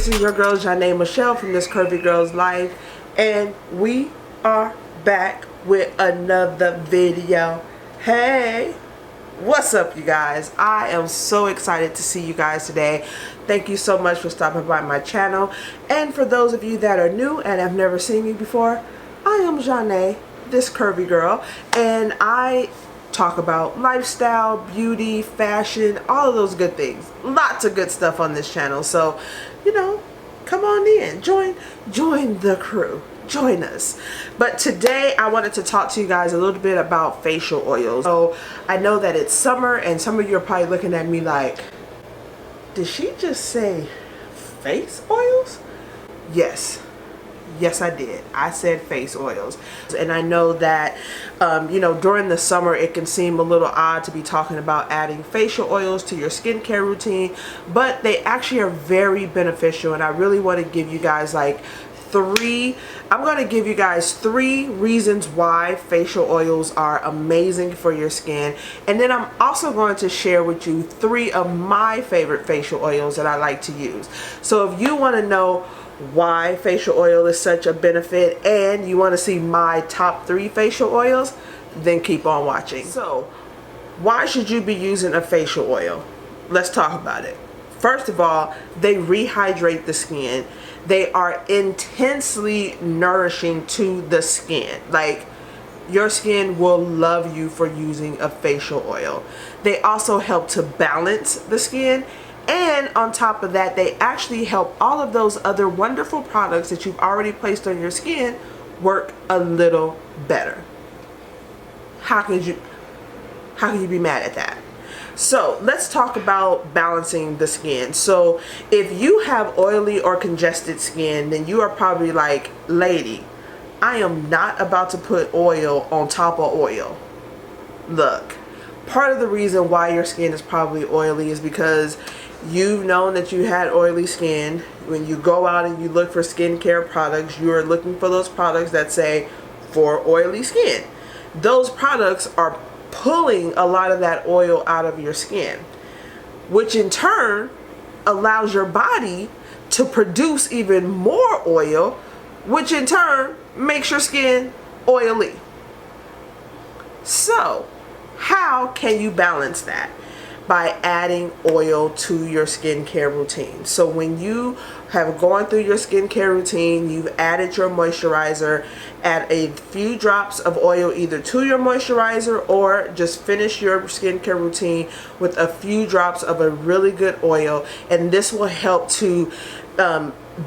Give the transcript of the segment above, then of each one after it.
This is your girl Janae Michelle from This Curvy Girl's Life, and we are back with another video. Hey, what's up, you guys? I am so excited to see you guys today. Thank you so much for stopping by my channel, and for those of you that are new and have never seen me before, I am Janae, This Curvy Girl, and I talk about lifestyle, beauty, fashion, all of those good things. Lots of good stuff on this channel. So, you know, come on in, join the crew, join us. But today I wanted to talk to you guys a little bit about facial oils. So I know that it's summer and some of you are probably looking at me like, did she just say face oils? Yes, I did. I said face oils. And I know that, you know, during the summer, it can seem a little odd to be talking about adding facial oils to your skincare routine, but they actually are very beneficial. And I really want to give you guys like I'm going to give you guys 3 reasons why facial oils are amazing for your skin. And then I'm also going to share with you 3 of my favorite facial oils that I like to use. So if you want to know why facial oil is such a benefit and you want to see my top 3 facial oils, then keep on watching. So why should you be using a facial oil? Let's talk about it. First of all, they rehydrate the skin. They are intensely nourishing to the skin. Like, your skin will love you for using a facial oil. They also help to balance the skin. And on top of that, they actually help all of those other wonderful products that you've already placed on your skin work a little better. How can you be mad at that? So let's talk about balancing the skin. So if you have oily or congested skin, then you are probably like, lady, I am not about to put oil on top of oil. Look, part of the reason why your skin is probably oily is because you've known that you had oily skin. When you go out and you look for skincare products, you are looking for those products that say for oily skin. Those products are pulling a lot of that oil out of your skin, which in turn allows your body to produce even more oil, which in turn makes your skin oily. So how can you balance that? By adding oil to your skincare routine. So when you have gone through your skincare routine, you've added your moisturizer, add a few drops of oil either to your moisturizer or just finish your skincare routine with a few drops of a really good oil, and this will help to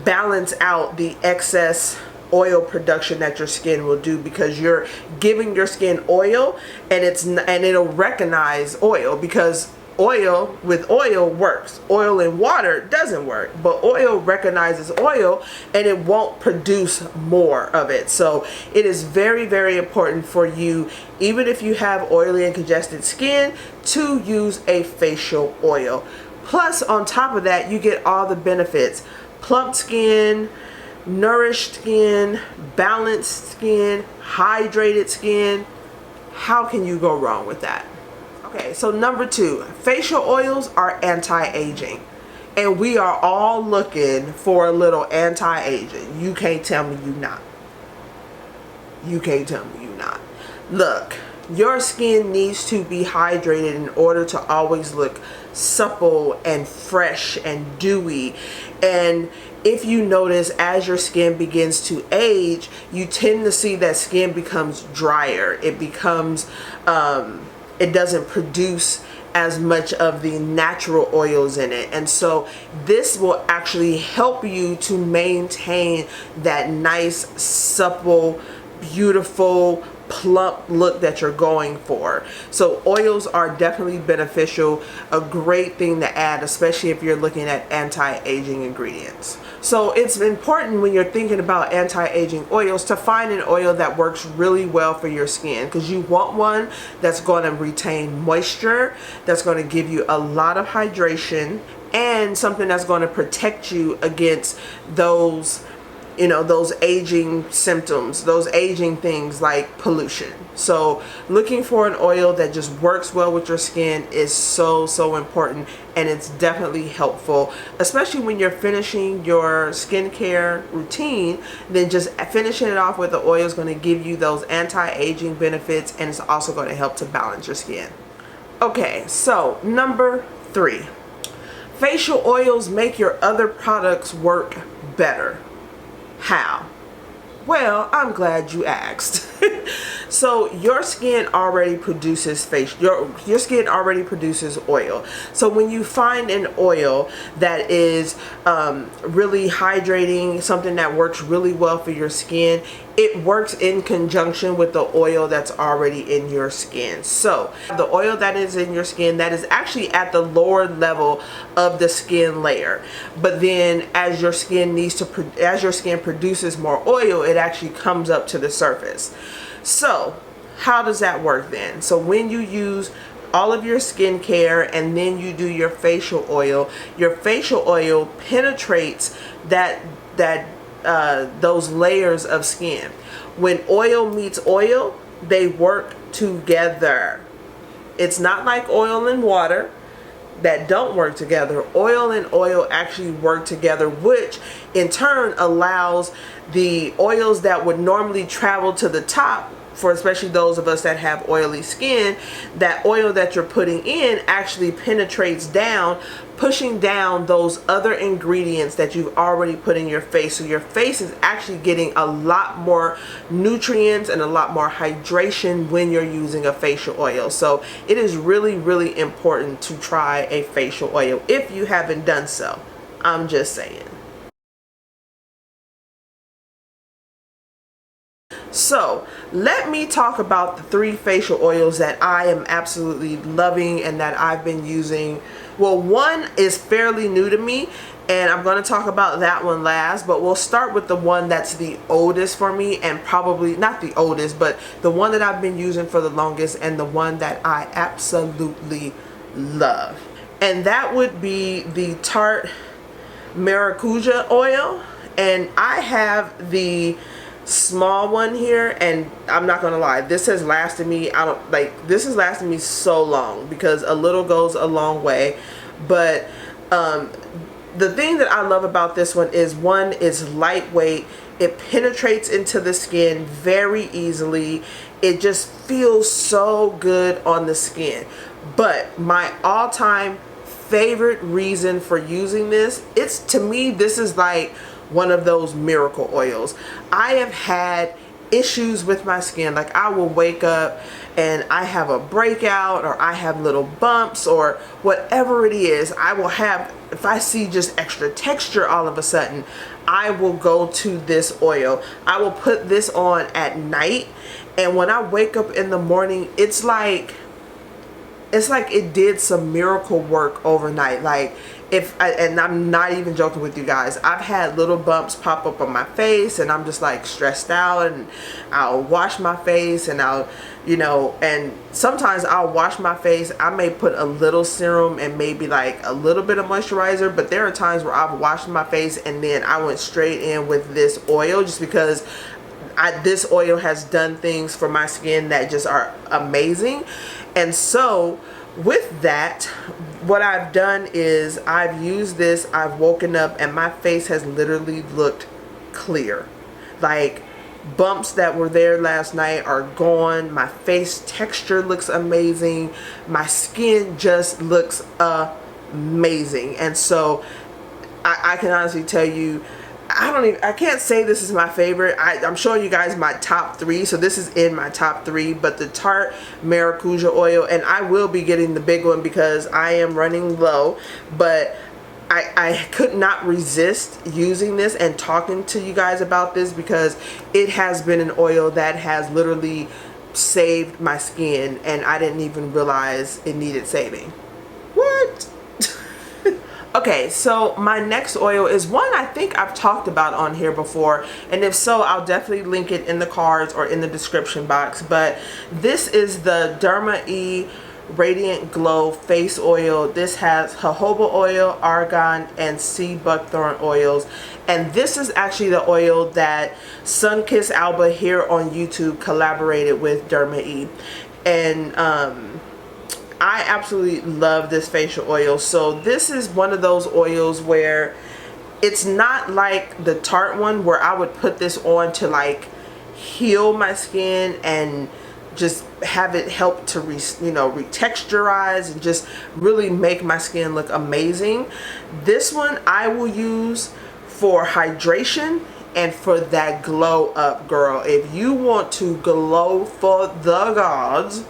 balance out the excess oil production that your skin will do, because you're giving your skin oil and it'll recognize oil, because oil with oil works. Oil in water doesn't work, but oil recognizes oil and it won't produce more of it. So it is very, very important for you, even if you have oily and congested skin, to use a facial oil. Plus, on top of that, you get all the benefits: plump skin, nourished skin, balanced skin, hydrated skin. How can you go wrong with that? Okay, so number 2, facial oils are anti-aging, and we are all looking for a little anti-aging. You can't tell me you're not. You can't tell me you're not. Look, your skin needs to be hydrated in order to always look supple and fresh and dewy. And if you notice, as your skin begins to age, you tend to see that skin becomes drier. It becomes it doesn't produce as much of the natural oils in it. And so this will actually help you to maintain that nice, supple, beautiful, plump look that you're going for. So oils are definitely beneficial, a great thing to add, especially if you're looking at anti-aging ingredients. So it's important when you're thinking about anti-aging oils to find an oil that works really well for your skin, because you want one that's going to retain moisture, that's going to give you a lot of hydration, and something that's going to protect you against those you know, those aging symptoms, those aging things like pollution. So looking for an oil that just works well with your skin is so important, and it's definitely helpful, especially when you're finishing your skincare routine. Then just finishing it off with the oil is going to give you those anti-aging benefits, and it's also going to help to balance your skin. Okay, so number 3, facial oils make your other products work better. How? Well, I'm glad you asked. So your skin already produces your skin already produces oil. So when you find an oil that is really hydrating, something that works really well for your skin, it works in conjunction with the oil that's already in your skin. So the oil that is in your skin, that is actually at the lower level of the skin layer, but then as your skin produces more oil, it actually comes up to the surface. So how does that work then? So when you use all of your skincare and then you do your facial oil penetrates those layers of skin. When oil meets oil, they work together. It's not like oil and water that don't work together. Oil and oil actually work together, which in turn allows the oils that would normally travel to the top, for especially those of us that have oily skin, that oil that you're putting in actually penetrates down, pushing down those other ingredients that you've already put in your face. So your face is actually getting a lot more nutrients and a lot more hydration when you're using a facial oil. So it is really important to try a facial oil if you haven't done so. I'm just saying. So let me talk about the 3 facial oils that I am absolutely loving and that I've been using. Well, one is fairly new to me, and I'm going to talk about that one last, but we'll start with the one that's the oldest for me, and probably not the oldest, but the one that I've been using for the longest and the one that I absolutely love. And that would be the Tarte Maracuja oil, and I have the small one here, and I'm not gonna lie, this has lasted me, this has lasted me so long, because a little goes a long way. But the thing that I love about this one is lightweight. It penetrates into the skin very easily. It just feels so good on the skin. But my all-time favorite reason for using this, to me this is like one of those miracle oils. I have had issues with my skin, like I will wake up and I have a breakout, or I have little bumps, or whatever it is. I will have, if I see just extra texture all of a sudden, I will go to this oil. I will put this on at night, and when I wake up in the morning, it's like it did some miracle work overnight. Like, and I'm not even joking with you guys, I've had little bumps pop up on my face, and I'm just like stressed out, and I'll wash my face, and I'll, you know, and sometimes I'll wash my face, I may put a little serum and maybe like a little bit of moisturizer, but there are times where I've washed my face and then I went straight in with this oil, just because this oil has done things for my skin that just are amazing. And so with that, what I've done is I've used this, I've woken up, and my face has literally looked clear. Like, bumps that were there last night are gone. My face texture looks amazing. My skin just looks amazing. And so I can honestly tell you, I can't say this is my favorite. I'm showing you guys my top 3, so this is in my top 3, but the Tarte Maracuja oil, and I will be getting the big one because I am running low, but I could not resist using this and talking to you guys about this, because it has been an oil that has literally saved my skin, and I didn't even realize it needed saving. What? Okay, so my next oil is one I think I've talked about on here before, and if so, I'll definitely link it in the cards or in the description box. But this is the DermaE Radiant Glow Face Oil. This has jojoba oil, argan, and sea buckthorn oils. And this is actually the oil that Sunkissed Alba here on YouTube collaborated with DermaE. And I absolutely love this facial oil. So this is one of those oils where it's not like the Tarte one where I would put this on to like heal my skin and just have it help to retexturize and just really make my skin look amazing. This one I will use for hydration and for that glow up, girl. If you want to glow for the gods,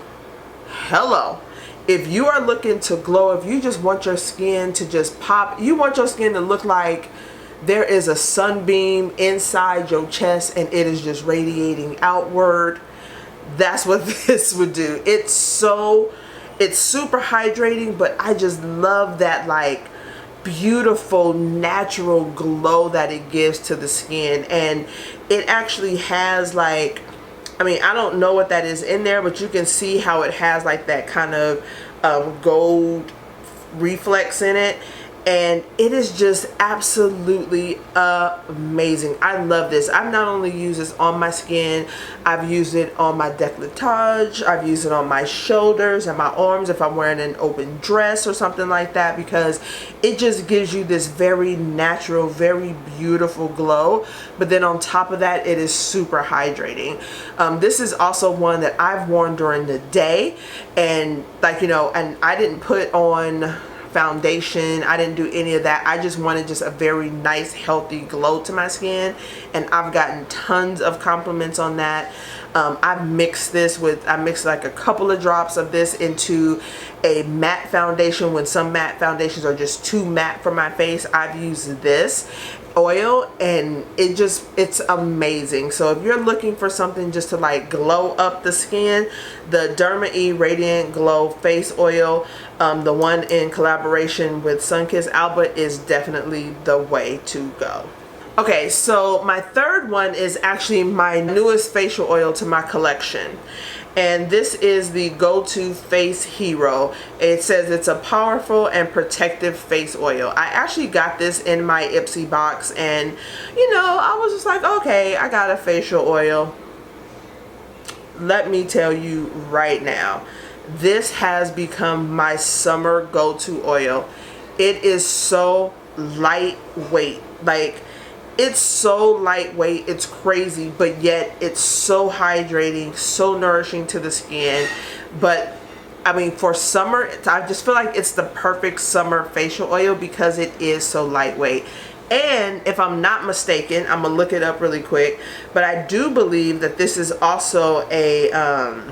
hello. If you are looking to glow, if you just want your skin to just pop, you want your skin to look like there is a sunbeam inside your chest and it is just radiating outward, that's what this would do. It's super hydrating, but I just love that like beautiful natural glow that it gives to the skin. And it actually has like, I mean, I don't know what that is in there, but you can see how it has like that kind of gold reflex in it. And it is just absolutely amazing. I love this. I've not only used this on my skin, I've used it on my décolletage, I've used it on my shoulders and my arms if I'm wearing an open dress or something like that, because it just gives you this very natural, very beautiful glow. But then on top of that, it is super hydrating. This is also one that I've worn during the day, and like, you know, and I didn't put on foundation, I didn't do any of that. I just wanted just a very nice healthy glow to my skin, and I've gotten tons of compliments on that. I've mixed this with, I mixed like a couple of drops of this into a matte foundation. When some matte foundations are just too matte for my face, I've used this oil and it's amazing. So if you're looking for something just to like glow up the skin, the DermaE Radiant Glow Face Oil, the one in collaboration with Sunkissed Alba, is definitely the way to go. Okay, so my third one is actually my newest facial oil to my collection. And this is the Go-To Face Hero. It says it's a powerful and protective face oil. I actually got this in my Ipsy box, and you know, I was just like, okay, I got a facial oil. Let me tell you right now, this has become my summer go-to oil. It is so lightweight. Like, it's so lightweight, it's crazy, but yet it's so hydrating, so nourishing to the skin. But I mean, for summer, I just feel like it's the perfect summer facial oil because it is so lightweight. And if I'm not mistaken, I'm gonna look it up really quick, but I do believe that this is also a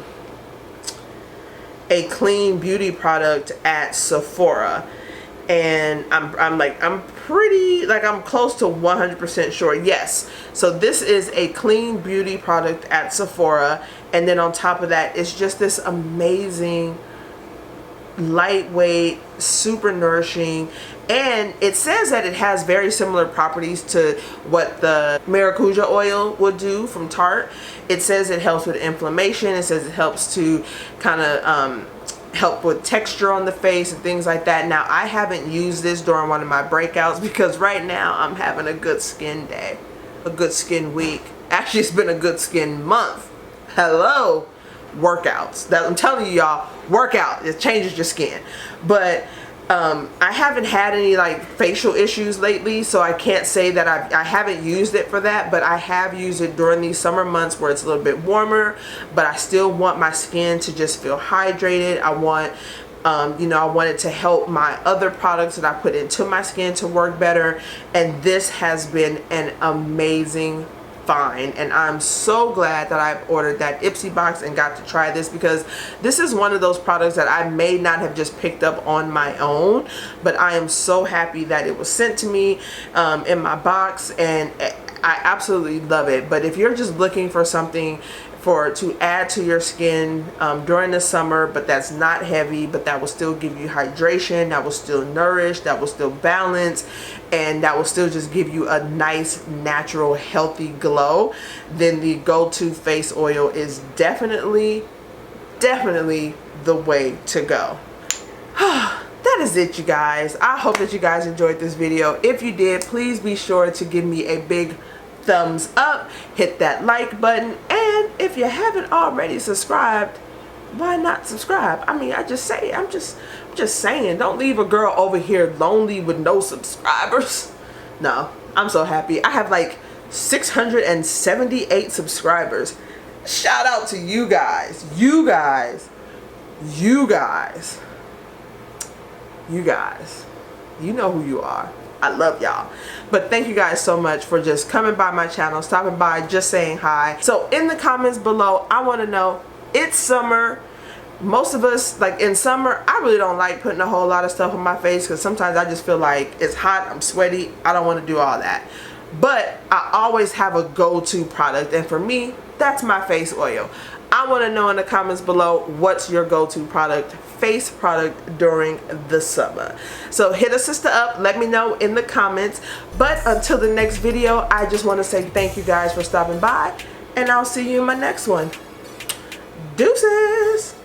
clean beauty product at Sephora. And I'm pretty, like, I'm close to 100% sure. Yes, so this is a clean beauty product at Sephora, and then on top of that, it's just this amazing lightweight, super nourishing, and it says that it has very similar properties to what the Maracuja oil would do from Tarte. It says it helps with inflammation. It says it helps to kind of help with texture on the face and things like that. Now, I haven't used this during one of my breakouts because right now I'm having a good skin day, a good skin week. Actually, it's been a good skin month. Hello, workouts. That I'm telling you, y'all, workout, it changes your skin. But I haven't had any like facial issues lately, so I can't say that I haven't used it for that, but I have used it during these summer months where it's a little bit warmer, but I still want my skin to just feel hydrated. I want you know, I want it to help my other products that I put into my skin to work better, and this has been an amazing find, and I'm so glad that I've ordered that Ipsy box and got to try this, because this is one of those products that I may not have just picked up on my own, but I am so happy that it was sent to me in my box, and I absolutely love it. But if you're just looking for something to add to your skin during the summer, but that's not heavy, but that will still give you hydration, that will still nourish, that will still balance, and that will still just give you a nice, natural, healthy glow, then the Go-To Face Oil is definitely definitely the way to go. That is it, you guys. I hope that you guys enjoyed this video. If you did, please be sure to give me a big thumbs up, hit that like button, and if you haven't already subscribed, why not subscribe? I mean, I'm just saying, don't leave a girl over here lonely with no subscribers. No, I'm so happy. I have like 678 subscribers. Shout out to you guys. You guys. You know who you are. I love y'all. But thank you guys so much for just coming by my channel, stopping by, just saying hi. So in the comments below, I want to know, it's summer. Most of us, like in summer, I really don't like putting a whole lot of stuff on my face because sometimes I just feel like it's hot, I'm sweaty, I don't want to do all that. But I always have a go-to product, and for me, that's my face oil. I want to know in the comments below, what's your go-to product, face product during the summer. So hit a sister up, let me know in the comments. But until the next video, I just want to say thank you guys for stopping by, and I'll see you in my next one. Deuces!